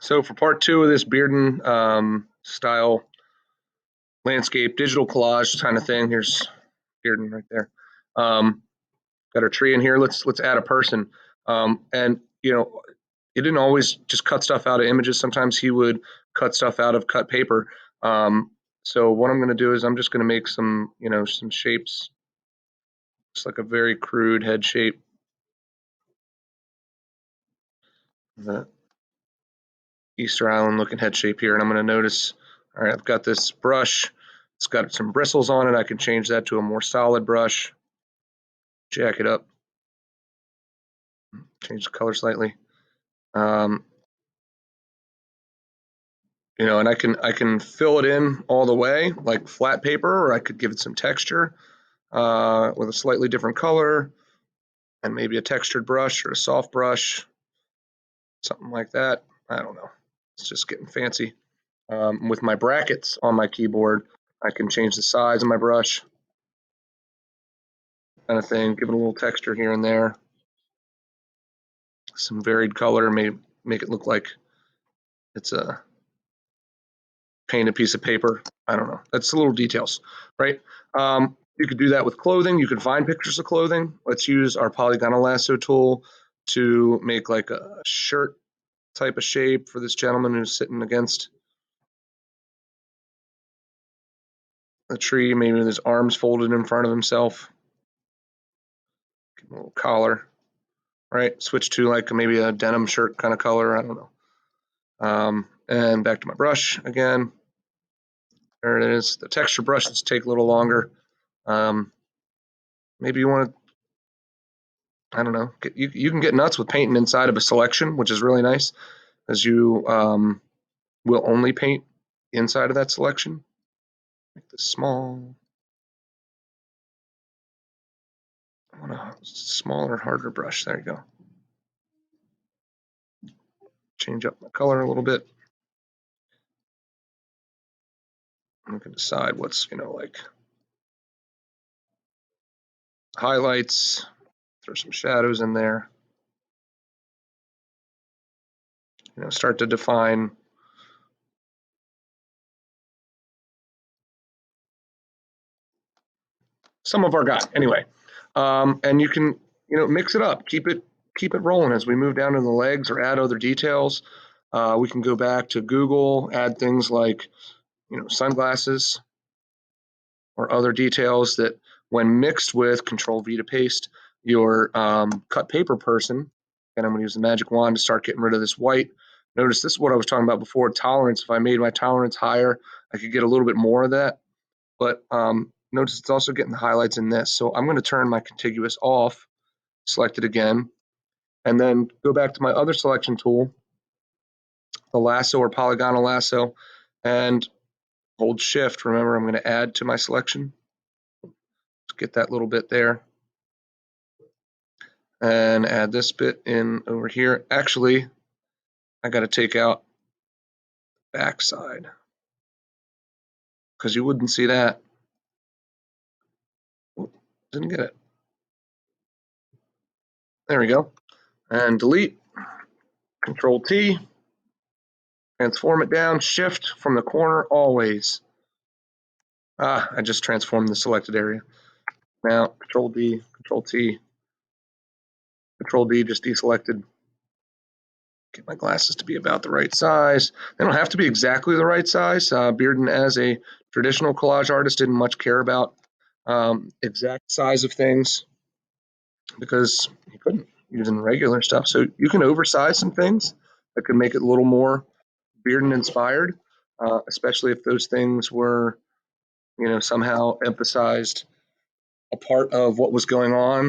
So for part two of this Bearden style landscape digital collage kind of thing, here's Bearden right there. Got our tree in here. Let's add a person. And you know, he didn't always just cut stuff out of images. Sometimes he would cut stuff out of cut paper. So what I'm going to do is I'm just going to make some, some shapes. It's like a very crude head shape. The Easter Island looking head shape here. And I'm going to notice, all right, I've got this brush. It's got some bristles on it. I can change that to a more solid brush. Jack it up. Change the color slightly. And I can fill it in all the way like flat paper, or I could give it some texture with a slightly different color and maybe a textured brush or a soft brush, something like that. I don't know. It's just getting fancy. With my brackets on my keyboard, I can change the size of my brush, kind of thing, give it a little texture here and there. Some varied color, may make it look like it's a painted piece of paper. I don't know. That's the little details, right? You could do that with clothing. You could find pictures of clothing. Let's use our polygonal lasso tool to make like a shirt type of shape for this gentleman who's sitting against a tree, maybe with his arms folded in front of himself. Give him a little collar, right? Switch to like maybe a denim shirt kind of color. I don't know. And back to my brush again. There it is. The texture brushes take a little longer. Maybe you want to, I don't know, you can get nuts with painting inside of a selection, which is really nice, as you will only paint inside of that selection. Make this small. I want a smaller, harder brush. There you go. Change up my color a little bit. I can decide what's, like highlights, throw some shadows in there. Start to define some of our guy anyway. And you can, mix it up, keep it rolling as we move down to the legs or add other details. We can go back to Google, add things like, sunglasses or other details that when mixed with Control V to paste your cut paper person, and I'm going to use the magic wand to start getting rid of this white. Notice this is what I was talking about before, tolerance. If I made my tolerance higher, I could get a little bit more of that. But notice it's also getting the highlights in this. So I'm going to turn my contiguous off, select it again, and then go back to my other selection tool, the lasso or polygonal lasso, and hold shift. Remember, I'm going to add to my selection. Let's get that little bit there. And add this bit in over here. Actually, I got to take out the backside because you wouldn't see that. Didn't get it. There we go. And delete. Control T. Transform it down. Shift from the corner always. I just transformed the selected area. Now, Control D, Control T, Control D, just deselected. Get my glasses to be about the right size. They don't have to be exactly the right size. Bearden, as a traditional collage artist, didn't much care about exact size of things because he couldn't using regular stuff. So you can oversize some things that could make it a little more Bearden inspired, especially if those things were, somehow emphasized a part of what was going on